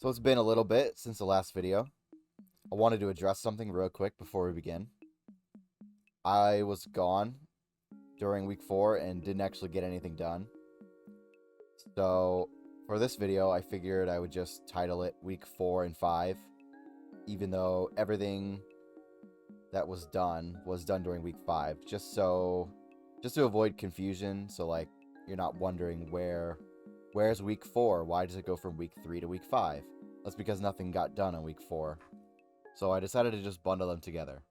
So it's been a little bit since the last video. I wanted to address something real quick before we begin. I was gone during week 4 and didn't actually get anything done. So for this video, I figured I would just title it week 4 and 5, even though everything that was done during week 5, just to avoid confusion. So like you're not wondering where's week 4? Why does it go from week 3 to week 5? That's because nothing got done on week 4. So I decided to just bundle them together.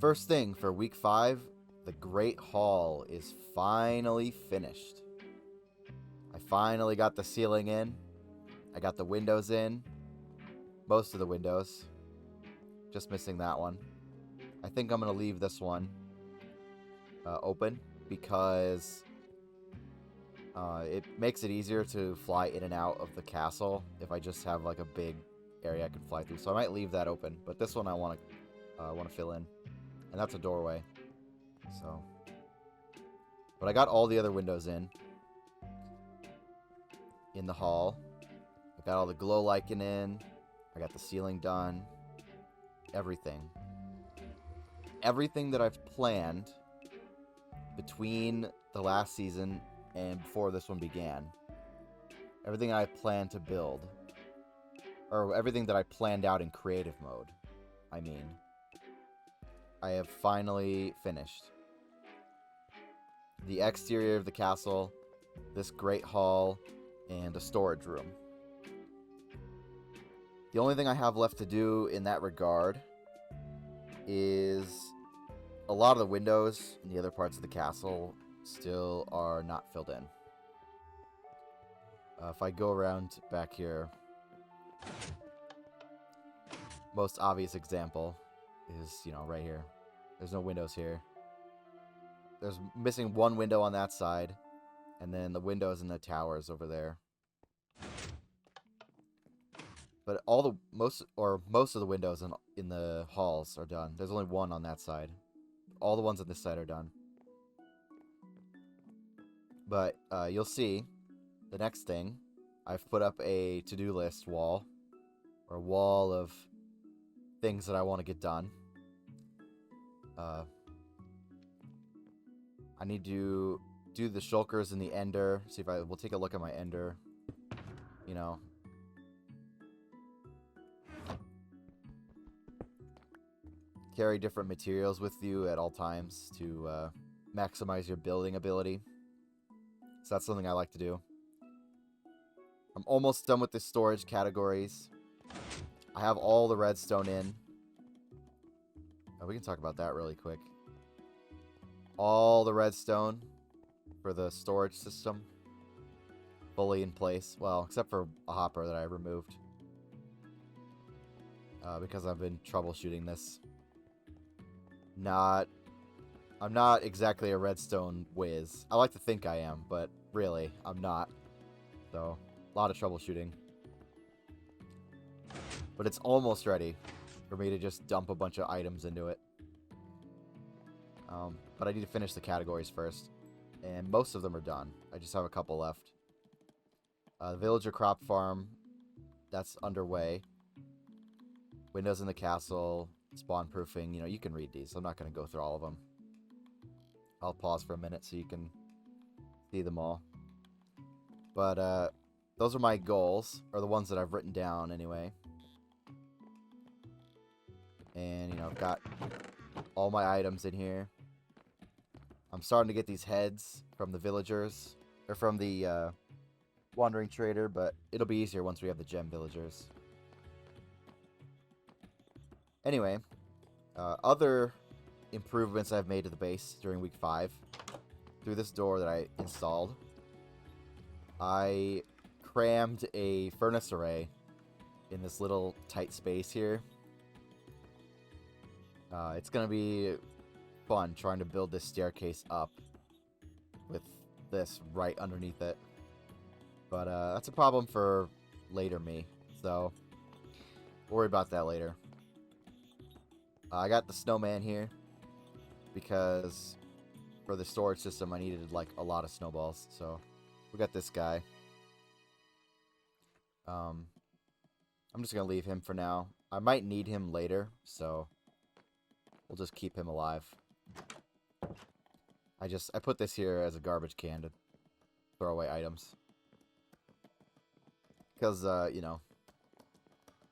First thing for week 5, the Great Hall is finally finished. I finally got the ceiling in. I got the windows in. Most of the windows. Just missing that one. I think I'm going to leave this one open because it makes it easier to fly in and out of the castle if I just have like a big area I can fly through. So I might leave that open, but this one I want to fill in. And that's a doorway. So, but I got all the other windows in the hall. I got all the glow lichen in. I got the ceiling done. Everything. Everything that I've planned between the last season and before this one began. Everything I planned to build. Or everything that I planned out in creative mode. I mean, I have finally finished. The exterior of the castle, this great hall, and a storage room. The only thing I have left to do in that regard is a lot of the windows in the other parts of the castle still are not filled in. If I go around back here, most obvious example is, right here. There's no windows here. there's missing one window on that side, and then the windows in the towers over there. But most of the windows in the halls are done. There's only one on that side. All the ones on this side are done. But you'll see the next thing. I've put up a to-do list wall, or a wall of things that I want to get done. I need to do the shulkers and the ender. See if we'll take a look at my ender. You know. Carry different materials with you at all times to maximize your building ability. So that's something I like to do. I'm almost done with the storage categories. I have all the redstone in. We can talk about that really quick. All the redstone for the storage system fully in place. Well, except for a hopper that I removed. Because I've been troubleshooting this. I'm not exactly a redstone whiz. I like to think I am, but really, I'm not. So, a lot of troubleshooting. But it's almost ready for me to just dump a bunch of items into it. But I need to finish the categories first. And most of them are done. I just have a couple left. The villager crop farm, that's underway. Windows in the castle, spawn proofing. You know, you can read these. I'm not going to go through all of them. I'll pause for a minute so you can see them all. But those are my goals, or the ones that I've written down anyway. And, you know, I've got all my items in here. I'm starting to get these heads from the villagers, or from the wandering trader, but it'll be easier once we have the gem villagers. Anyway, other improvements I've made to the base during week 5, through this door that I installed, I crammed a furnace array in this little tight space here. It's going to be fun trying to build this staircase up with this right underneath it. But that's a problem for later me, so worry about that later. I got the snowman here because for the storage system I needed like a lot of snowballs, so we got this guy. I'm just gonna leave him for now. I might need him later, so we'll just keep him alive. I put this here as a garbage can to throw away items. Because, you know,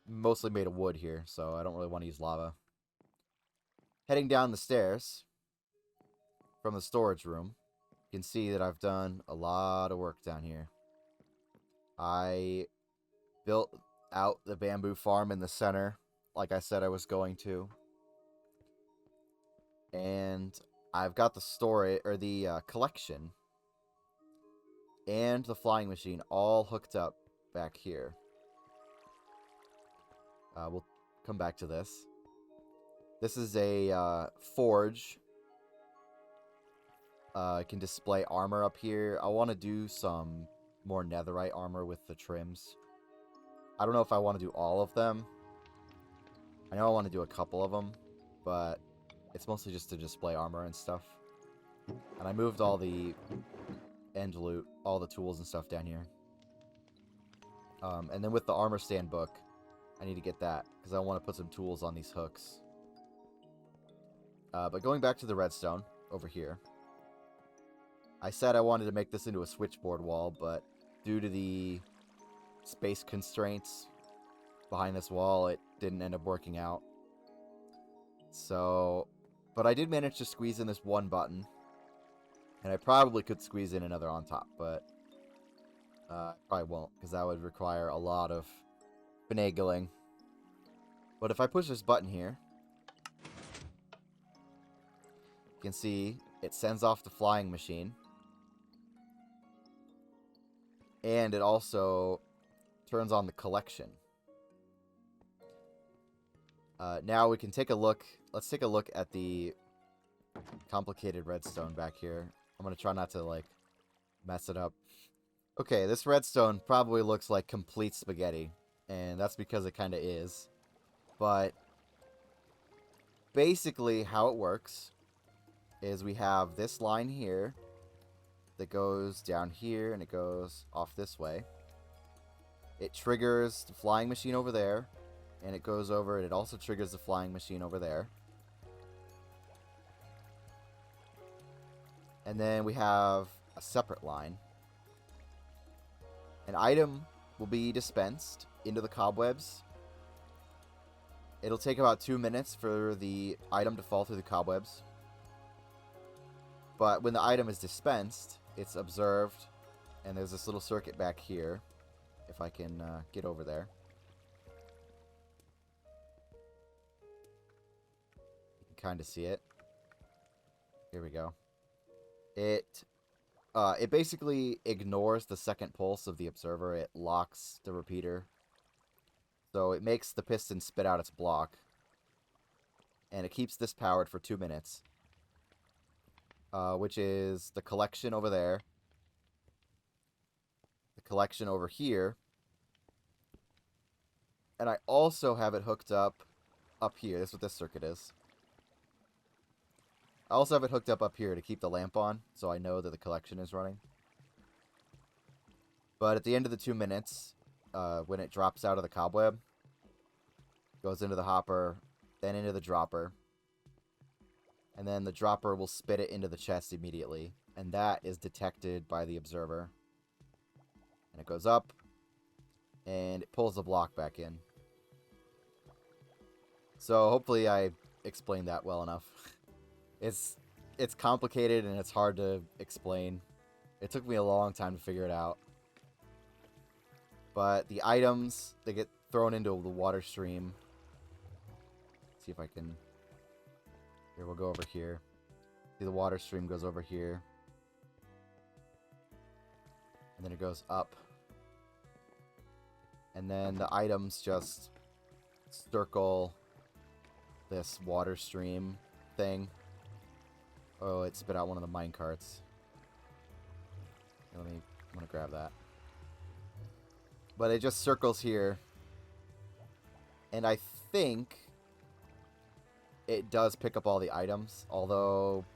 mostly made of wood here, so I don't really want to use lava. Heading down the stairs from the storage room, you can see that I've done a lot of work down here. I built out the bamboo farm in the center, like I said I was going to. And I've got the storage, or the collection, and the flying machine all hooked up back here. We'll come back to this. This is a forge. I can display armor up here. I want to do some more netherite armor with the trims. I don't know if I want to do all of them. I know I want to do a couple of them, but it's mostly just to display armor and stuff. And I moved all the end loot, all the tools and stuff down here. And then with the armor stand book, I need to get that, because I want to put some tools on these hooks. But going back to the redstone, over here. I said I wanted to make this into a switchboard wall, but due to the space constraints behind this wall, it didn't end up working out. So, but I did manage to squeeze in this one button. And I probably could squeeze in another on top, but probably won't, because that would require a lot of finagling. But if I push this button here, you can see it sends off the flying machine. And it also turns on the collection. Now we can take a look. Let's take a look at the complicated redstone back here. I'm gonna try not to, like, mess it up. Okay, this redstone probably looks like complete spaghetti, and that's because it kind of is. But basically how it works is we have this line here that goes down here, and it goes off this way. It triggers the flying machine over there, and it goes over, and it also triggers the flying machine over there. And then we have a separate line. An item will be dispensed into the cobwebs. It'll take about 2 minutes for the item to fall through the cobwebs. But when the item is dispensed, it's observed, and there's this little circuit back here, if I can get over there. You can kind of see it. Here we go. It basically ignores the second pulse of the observer. It locks the repeater. So it makes the piston spit out its block. And it keeps this powered for 2 minutes. Which is the collection over there. The collection over here. And I also have it hooked up here. That's what this circuit is. I also have it hooked up here to keep the lamp on, so I know that the collection is running. But at the end of the 2 minutes, when it drops out of the cobweb, goes into the hopper, then into the dropper, and then the dropper will spit it into the chest immediately, and that is detected by the observer. And it goes up, and it pulls the block back in. So hopefully I explained that well enough. It's complicated and it's hard to explain. It took me a long time to figure it out. But the items, they get thrown into the water stream. Let's see if I can... Here, we'll go over here. See, the water stream goes over here. And then it goes up. And then the items just circle this water stream thing. Oh, it spit out one of the mine carts. I'm gonna grab that. But it just circles here. And I think it does pick up all the items, although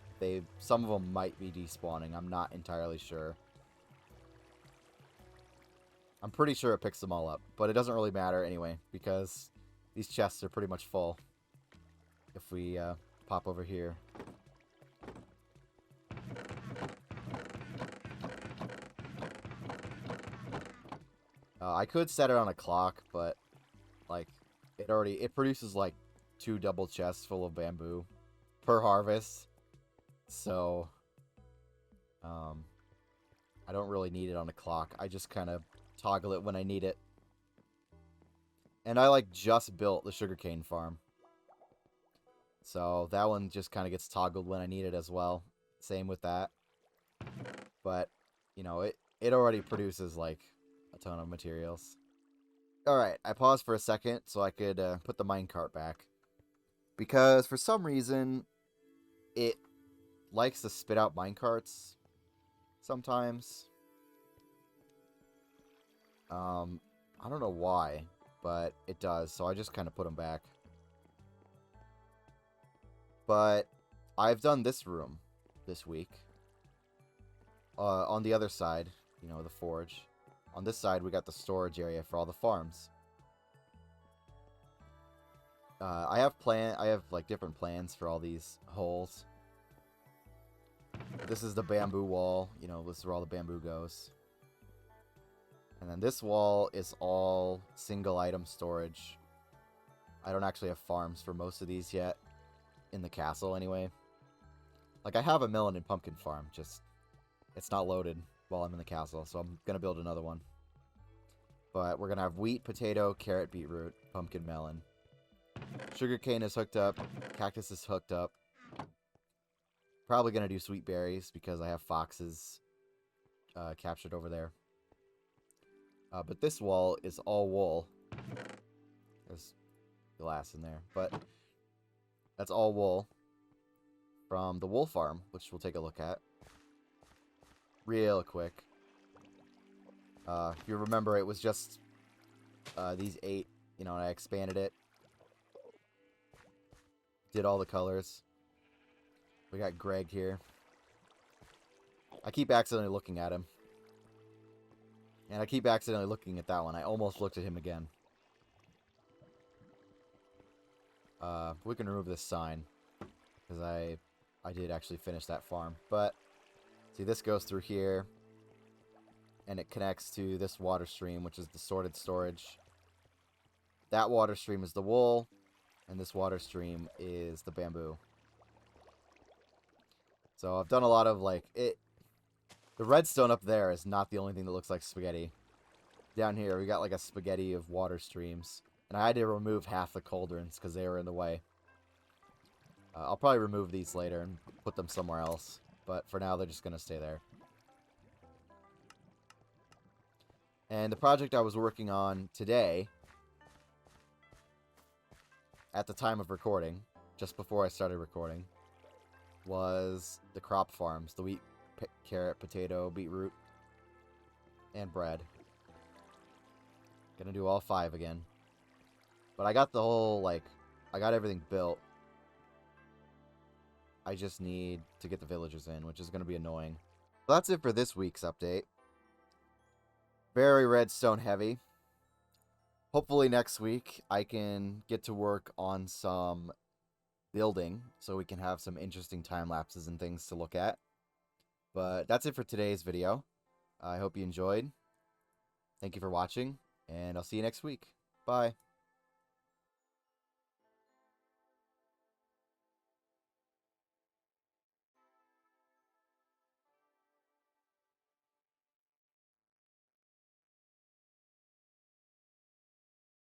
some of them might be despawning. I'm not entirely sure. I'm pretty sure it picks them all up, but it doesn't really matter anyway, because these chests are pretty much full. If we pop over here. I could set it on a clock, but like it produces like 2 double chests full of bamboo per harvest. So I don't really need it on a clock. I just kind of toggle it when I need it. And I like just built the sugarcane farm. So that one just kind of gets toggled when I need it as well. Same with that. But, you know, it already produces like a ton of materials. Alright, I paused for a second so I could put the minecart back. Because for some reason, it likes to spit out minecarts sometimes. I don't know why, but it does, so I just kind of put them back. But I've done this room this week. On the other side, you know, the forge. On this side, we got the storage area for all the farms. I have like different plans for all these holes. This is the bamboo wall. You know, this is where all the bamboo goes. And then this wall is all single item storage. I don't actually have farms for most of these yet. In the castle, anyway. Like, I have a melon and pumpkin farm, just... it's not loaded while I'm in the castle, so I'm gonna build another one. But we're gonna have wheat, potato, carrot, beetroot, pumpkin, melon. Sugarcane is hooked up. Cactus is hooked up. Probably gonna do sweet berries, because I have foxes captured over there. But this wall is all wool. There's glass in there, but... that's all wool. from the wool farm, which we'll take a look at real quick. If you remember, it was just these 8, you know, and I expanded it. Did all the colors. We got Greg here. I keep accidentally looking at him. And I keep accidentally looking at that one. I almost looked at him again. We can remove this sign. Because I did actually finish that farm. But, see, this goes through here. And it connects to this water stream, which is the sorted storage. That water stream is the wool. And this water stream is the bamboo. So I've done a lot of, like, it. The redstone up there is not the only thing that looks like spaghetti. Down here, we got, like, a spaghetti of water streams. And I had to remove half the cauldrons because they were in the way. I'll probably remove these later and put them somewhere else. But for now, they're just going to stay there. And the project I was working on today, at the time of recording, just before I started recording, was the crop farms. The wheat, carrot, potato, beetroot, and bread. Gonna do all 5 again. But I got the whole, like, I got everything built. I just need to get the villagers in, which is gonna be annoying. So that's it for this week's update. Very redstone heavy. Hopefully next week I can get to work on some building so we can have some interesting time lapses and things to look at. But that's it for today's video. I hope you enjoyed. Thank you for watching, and I'll see you next week. Bye.